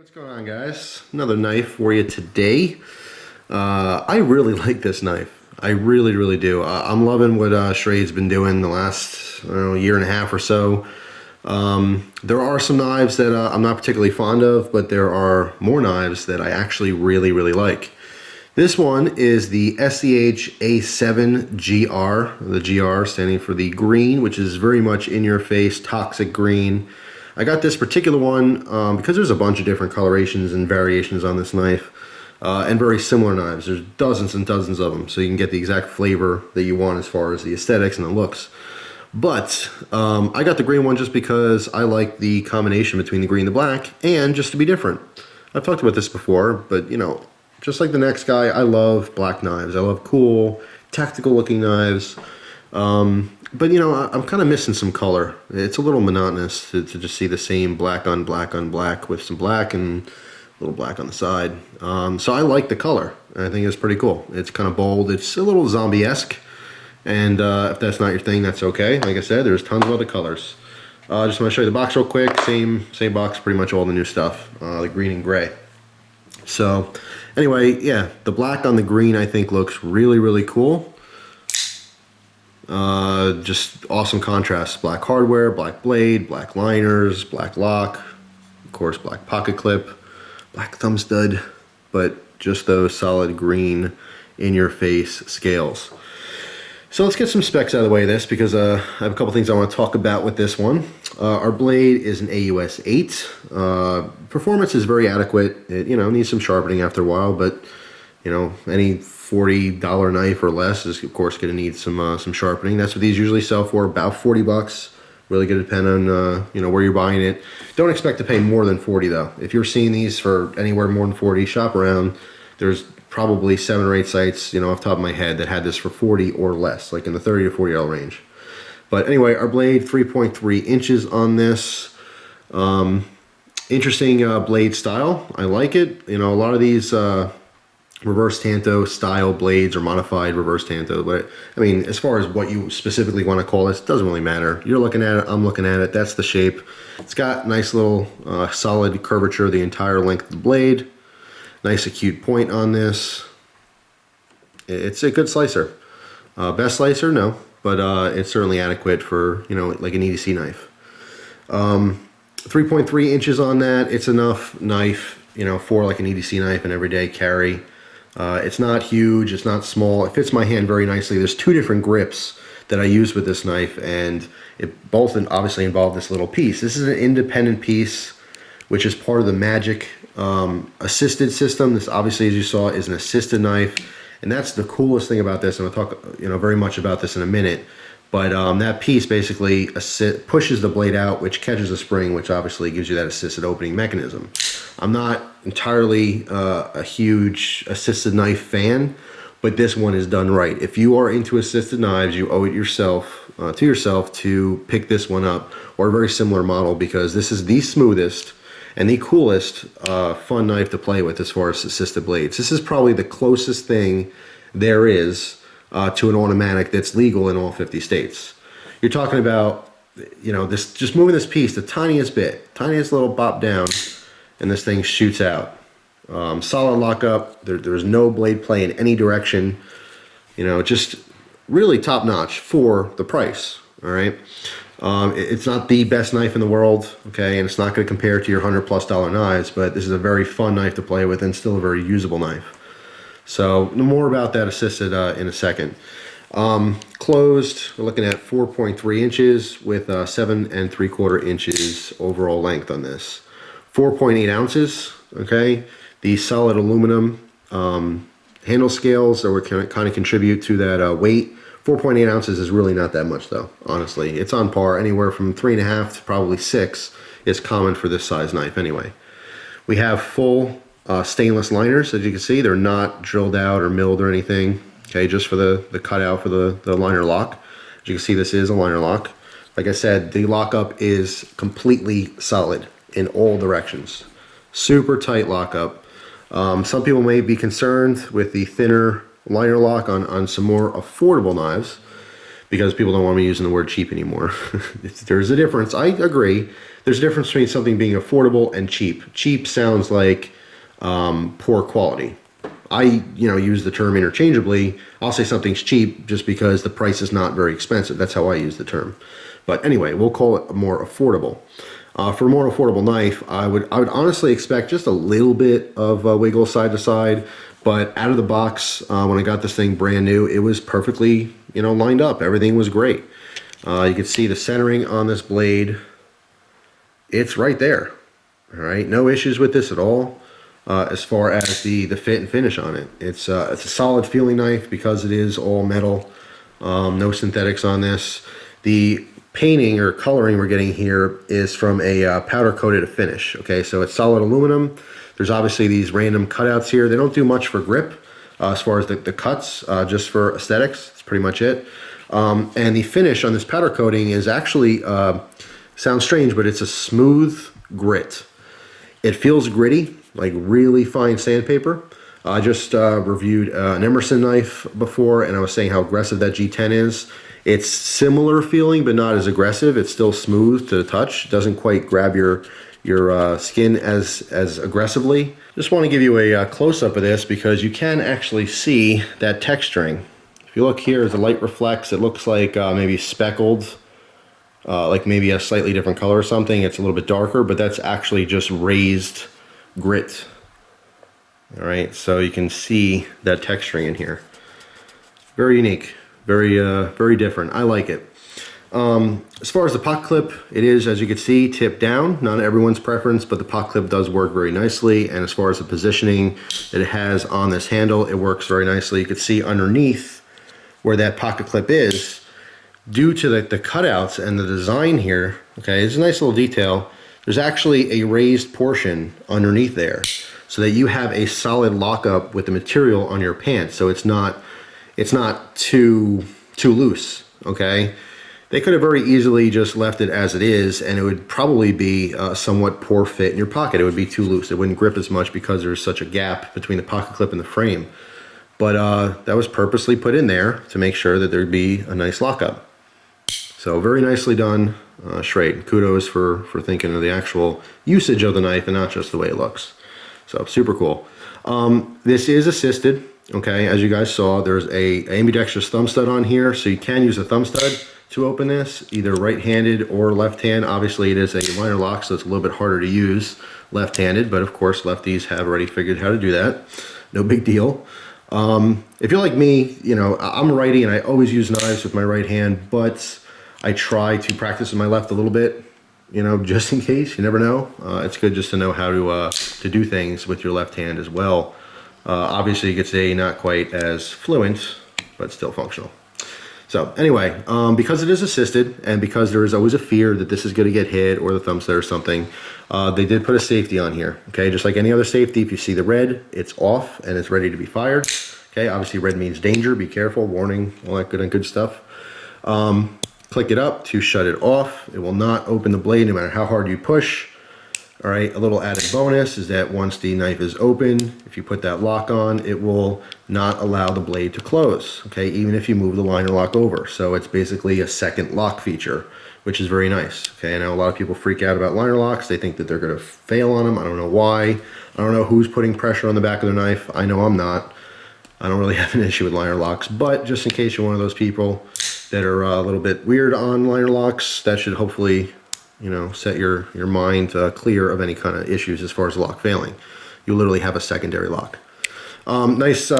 What's going on, guys? Another knife for you today. I really like this knife. I really do. I'm loving what Schrade's been doing the last, I don't know, year and a half or so. There are some knives that I'm not particularly fond of, but there are more knives that I actually really like. This one is the SCHA7GR, the GR standing for the green, which is very much in your face, toxic green. I got this particular one because there's a bunch of different colorations and variations on this knife, and very similar knives. There's dozens and dozens of them, so you can get the exact flavor that you want as far as the aesthetics and the looks. But I got the green one just because I like the combination between the green and the black, and just to be different. I've talked about this before, but you know, just like the next guy, I love black knives. I love cool, tactical looking knives. But you know, I'm kind of missing some color. It's a little monotonous to just see the same black on black on black with some black and a little black on the side. So I like the color. I think it's pretty cool. It's kind of bold. It's a little zombie-esque. And if that's not your thing, that's okay. Like I said, there's tons of other colors. Just want to show you the box real quick. Same box, pretty much all the new stuff. The green and gray. So anyway, yeah, the black on the green I think looks really cool. Just awesome contrast. Black hardware, black blade, black liners, black lock, of course black pocket clip, black thumb stud, but just those solid green in your face scales. So let's get some specs out of the way of this, because I have a couple things I want to talk about with this one. Our blade is an AUS 8. Performance is very adequate. It, you know, needs some sharpening after a while, but you know, any $40 knife or less is of course going to need some sharpening. That's what these usually sell for, about 40 bucks. Really going to depend on you know, where you're buying it. Don't expect to pay more than 40 though. If you're seeing these for anywhere more than 40, shop around. There's probably 7 or 8 sites, you know, off the top of my head that had this for 40 or less, like in the 30 to $40 range. But anyway, our blade, 3.3 inches on this. Interesting blade style. I like it. You know, a lot of these reverse tanto style blades or modified reverse tanto, but I mean, as far as what you specifically want to call this, it doesn't really matter. You're looking at it, I'm looking at it, that's the shape. It's got nice little solid curvature the entire length of the blade. Nice acute point on this. It's a good slicer. Best slicer, no, but it's certainly adequate for, you know, like an EDC knife. 3.3 inches on that. It's enough knife, you know, for like an EDC knife, an everyday carry. It's not huge, it's not small. It fits my hand very nicely. There's 2 different grips that I use with this knife, and it both obviously involve this little piece. This is an independent piece, which is part of the Magic assisted system. This obviously, as you saw, is an assisted knife, and that's the coolest thing about this, and I'll talk, you know, very much about this in a minute. But that piece basically pushes the blade out, which catches a spring, which obviously gives you that assisted opening mechanism. I'm not entirely a huge assisted knife fan, but this one is done right. If you are into assisted knives, you owe it yourself to pick this one up, or a very similar model, because this is the smoothest and the coolest fun knife to play with as far as assisted blades. This is probably the closest thing there is to an automatic that's legal in all 50 states. You're talking about, you know, this, just moving this piece the tiniest bit, tiniest little bop down, and this thing shoots out. Solid lockup. There's no blade play in any direction. You know, just really top notch for the price. All right. It's not the best knife in the world, okay, and it's not going to compare to your $100+ knives, but this is a very fun knife to play with, and still a very usable knife. So more about that assisted in a second. Closed, we're looking at 4.3 inches with 7 3/4 inches overall length on this. 4.8 ounces, okay. The solid aluminum handle scales that would kind of contribute to that weight. 4.8 ounces is really not that much though, honestly. It's on par. Anywhere from 3.5 to probably 6 is common for this size knife anyway. We have full stainless liners. As you can see, they're not drilled out or milled or anything, okay, just for the cutout for the liner lock. As you can see, this is a liner lock. Like I said, the lockup is completely solid in all directions. Super tight lockup. Some people may be concerned with the thinner liner lock on some more affordable knives. because people don't want me using the word cheap anymore. There's a difference. I agree. There's a difference between something being affordable and cheap. Cheap sounds like poor quality. I, use the term interchangeably. I'll say something's cheap just because the price is not very expensive. That's how I use the term. But anyway, we'll call it more affordable. For a more affordable knife, I would honestly expect just a little bit of wiggle side to side. But out of the box, when I got this thing brand new, it was perfectly, lined up. Everything was great. You can see the centering on this blade. It's right there. All right, no issues with this at all. As far as the fit and finish on it, it's a solid feeling knife because it is all metal. No synthetics on this. The painting or coloring we're getting here is from a powder coated finish. Okay, so it's solid aluminum. There's obviously these random cutouts here. They don't do much for grip as far as the cuts, just for aesthetics. That's pretty much it. And the finish on this powder coating is actually, sounds strange, but it's a smooth grit. It feels gritty, like really fine sandpaper. I just reviewed an Emerson knife before, and I was saying how aggressive that G10 is. It's similar feeling, but not as aggressive. It's still smooth to the touch. It doesn't quite grab your skin as aggressively. Just want to give you a close-up of this because you can actually see that texturing. If you look here, as the light reflects, it looks like maybe speckled, like maybe a slightly different color or something. It's a little bit darker, but that's actually just raised grit. All right, so you can see that texturing in here. Very unique, very different. I like it. As far as the pocket clip, it is, as you can see, tipped down. Not everyone's preference, but the pocket clip does work very nicely. And as far as the positioning that it has on this handle, it works very nicely. You can see underneath where that pocket clip is, due to the cutouts and the design here, okay, it's a nice little detail. There's actually a raised portion underneath there so that you have a solid lockup with the material on your pants. So it's not too loose, okay? They could have very easily just left it as it is, and it would probably be a somewhat poor fit in your pocket. It would be too loose. It wouldn't grip as much because there's such a gap between the pocket clip and the frame. But that was purposely put in there to make sure that there'd be a nice lockup. So very nicely done, Schrade. Kudos for thinking of the actual usage of the knife and not just the way it looks. So super cool. This is assisted, okay? As you guys saw, there's a ambidextrous thumb stud on here, so you can use a thumb stud to open this, either right-handed or left-hand. Obviously, it is a liner lock, so it's a little bit harder to use left-handed, but of course, lefties have already figured how to do that. No big deal. If you're like me, I'm a righty and I always use knives with my right hand, but I try to practice with my left a little bit, just in case. You never know. It's good just to know how to do things with your left hand as well. Obviously, you could say not quite as fluent, but still functional. So anyway, because it is assisted and because there is always a fear that this is going to get hit or the thumb stud or something, they did put a safety on here. Okay, just like any other safety, if you see the red, it's off and it's ready to be fired. Okay, obviously red means danger, be careful, warning, all that good stuff. Click it up to shut it off. It will not open the blade no matter how hard you push. All right, a little added bonus is that once the knife is open, if you put that lock on, it will not allow the blade to close, okay, even if you move the liner lock over. So it's basically a second lock feature, which is very nice. Okay, I know a lot of people freak out about liner locks. They think that they're gonna fail on them. I don't know why. I don't know who's putting pressure on the back of their knife. I know I'm not. I don't really have an issue with liner locks, but just in case you're one of those people that are a little bit weird on liner locks, that should hopefully set your mind clear of any kind of issues as far as the lock failing. You literally have a secondary lock. Nice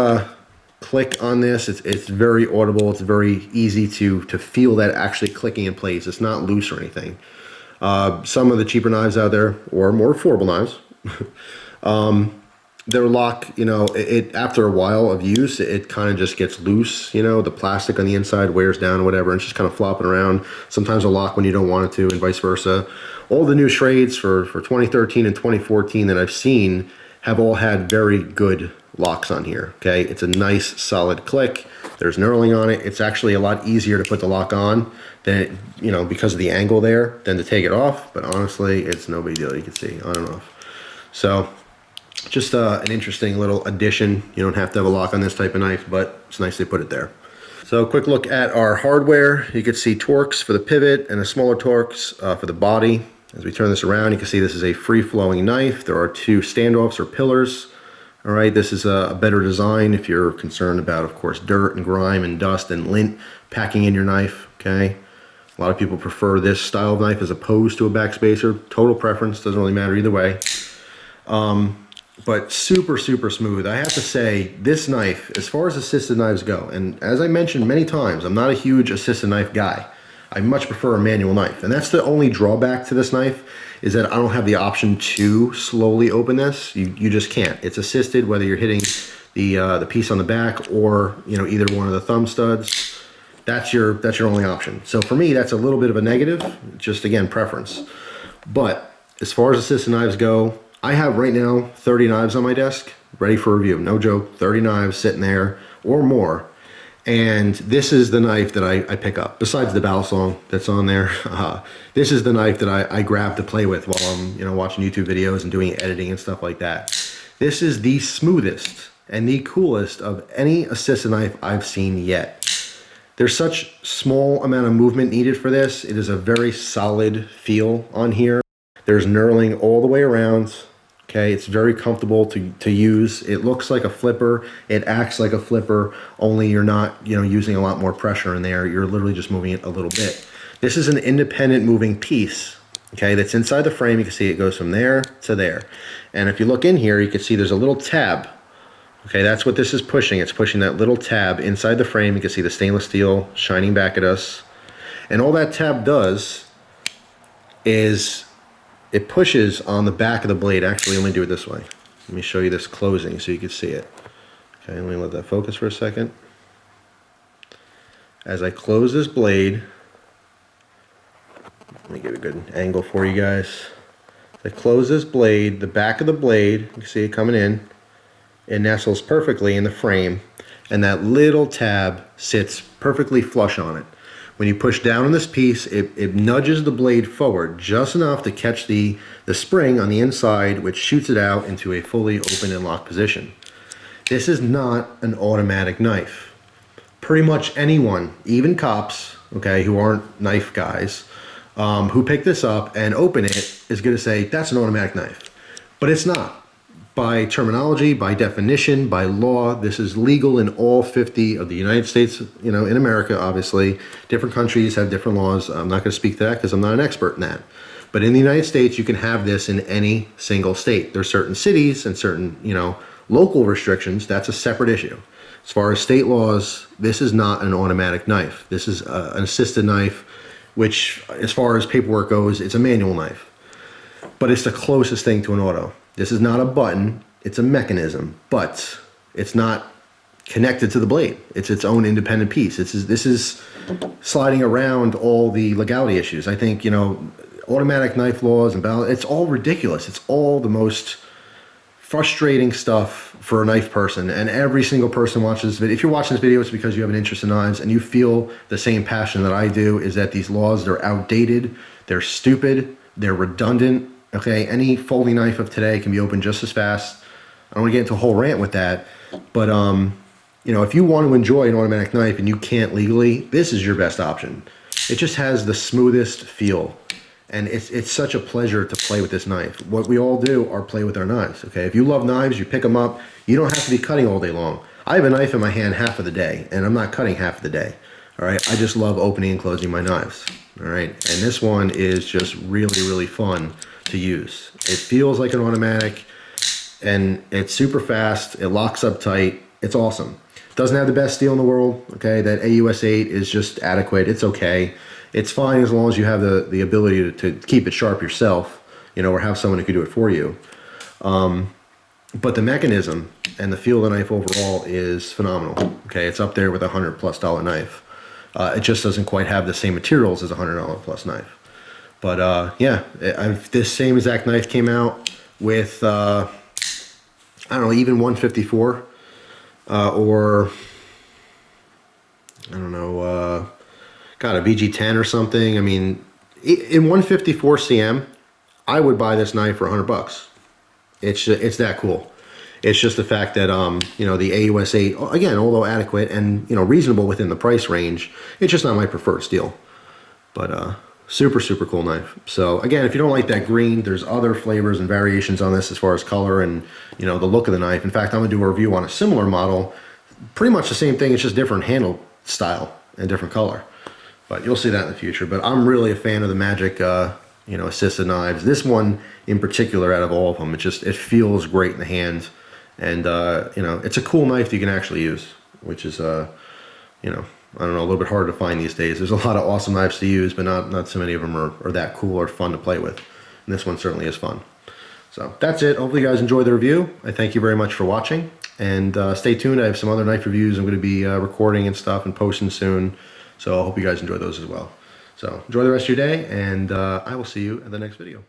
click on this. It's very audible. It's very easy to feel that actually clicking in place. It's not loose or anything. Some of the cheaper knives out there, or more affordable knives, their lock, after a while of use, it kind of just gets loose. The plastic on the inside wears down or whatever, and it's just kind of flopping around. Sometimes a lock when you don't want it to, and vice versa. All the new Schrades for 2013 and 2014 that I've seen have all had very good locks on here. Okay, it's a nice solid click. There's knurling on it. It's actually a lot easier to put the lock on than because of the angle there than to take it off. But honestly, it's no big deal. You can see on and off. So just an interesting little addition. You don't have to have a lock on this type of knife, but it's nice they put it there. So quick look at our hardware. You can see Torx for the pivot and a smaller Torx for the body. As we turn this around, you can see this is a free-flowing knife. There are 2 standoffs or pillars. All right, this is a better design if you're concerned about, of course, dirt and grime and dust and lint packing in your knife, okay? A lot of people prefer this style of knife as opposed to a backspacer. Total preference, doesn't really matter either way. But super, super smooth. I have to say, this knife, as far as assisted knives go, and as I mentioned many times, I'm not a huge assisted knife guy. I much prefer a manual knife. And that's the only drawback to this knife, is that I don't have the option to slowly open this. You just can't. It's assisted whether you're hitting the piece on the back or, you know, either one of the thumb studs. That's your only option. So for me, that's a little bit of a negative, just again, preference. But as far as assisted knives go, I have right now 30 knives on my desk, ready for review. No joke, 30 knives sitting there or more. And this is the knife that I pick up, besides the Balisong that's on there. This is the knife that I grab to play with while I'm, you know, watching YouTube videos and doing editing and stuff like that. This is the smoothest and the coolest of any assisted knife I've seen yet. There's such small amount of movement needed for this. It is a very solid feel on here. There's knurling all the way around. Okay, it's very comfortable to use. It looks like a flipper. It acts like a flipper, only you're not, you know, using a lot more pressure in there. You're literally just moving it a little bit. This is an independent moving piece, okay, that's inside the frame. You can see it goes from there to there. And if you look in here, you can see there's a little tab. Okay, that's what this is pushing. It's pushing that little tab inside the frame. You can see the stainless steel shining back at us. And all that tab does is it pushes on the back of the blade. Actually, let me do it this way. Let me show you this closing so you can see it. Okay, let me let that focus for a second. As I close this blade, let me get a good angle for you guys. As I close this blade, the back of the blade, you can see it coming in. It nestles perfectly in the frame, and that little tab sits perfectly flush on it. When you push down on this piece, it nudges the blade forward just enough to catch the spring on the inside, which shoots it out into a fully open and locked position. This is not an automatic knife. Pretty much anyone, even cops, okay, who aren't knife guys, who pick this up and open it is going to say, that's an automatic knife. But it's not. By terminology, by definition, by law, this is legal in all 50 of the United States, you know, in America, obviously. Different countries have different laws. I'm not going to speak to that because I'm not an expert in that. But in the United States, you can have this in any single state. There's certain cities and certain, you know, local restrictions. That's a separate issue. As far as state laws, this is not an automatic knife. This is an assisted knife, which, as far as paperwork goes, it's a manual knife. But it's the closest thing to an auto. This is not a button, it's a mechanism, but it's not connected to the blade. It's its own independent piece. This is sliding around all the legality issues. I think, you know, automatic knife laws and balance, it's all ridiculous. It's all the most frustrating stuff for a knife person, and every single person watches this video. If you're watching this video, it's because you have an interest in knives and you feel the same passion that I do, is that these laws, they're outdated, they're stupid, they're redundant. Okay, any folding knife of today can be opened just as fast. I don't want to get into a whole rant with that, but you know, if you want to enjoy an automatic knife and you can't legally, this is your best option. It just has the smoothest feel, and it's such a pleasure to play with this knife. What we all do are play with our knives. Okay, if you love knives, you pick them up. You don't have to be cutting all day long. I have a knife in my hand half of the day, and I'm not cutting half of the day. All right, I just love opening and closing my knives. All right, and this one is just really, really fun to use. It feels like an automatic, and it's super fast. It locks up tight. It's awesome. Doesn't have the best steel in the world. Okay, that AUS 8 is just adequate. It's okay. It's fine as long as you have the ability to keep it sharp yourself, you know, or have someone who can do it for you. But the mechanism and the feel of the knife overall is phenomenal. Okay, it's up there with a $100+ knife. It just doesn't quite have the same materials as a $100+ knife. But yeah, this same exact knife came out with, I don't know, even 154 or, I don't know, got a VG10 or something. I mean, in 154 CM, I would buy this knife for $100. It's that cool. It's just the fact that, you know, the AUS 8, again, although adequate and, you know, reasonable within the price range, it's just not my preferred steel. But super, super cool knife. So again, if you don't like that green, there's other flavors and variations on this as far as color and, you know, the look of the knife. In fact, I'm gonna do a review on a similar model, pretty much the same thing, it's just different handle style and different color. But you'll see that in the future. But I'm really a fan of the Magic, you know, assisted knives. This one in particular, out of all of them, it feels great in the hand, and you know, it's a cool knife that you can actually use, which is you know, I don't know, a little bit harder to find these days. There's a lot of awesome knives to use, but not so many of them are that cool or fun to play with. And this one certainly is fun. So that's it. Hopefully you guys enjoyed the review. I thank you very much for watching, and stay tuned. I have some other knife reviews I'm going to be recording and stuff and posting soon. So I hope you guys enjoy those as well. So enjoy the rest of your day, and I will see you in the next video.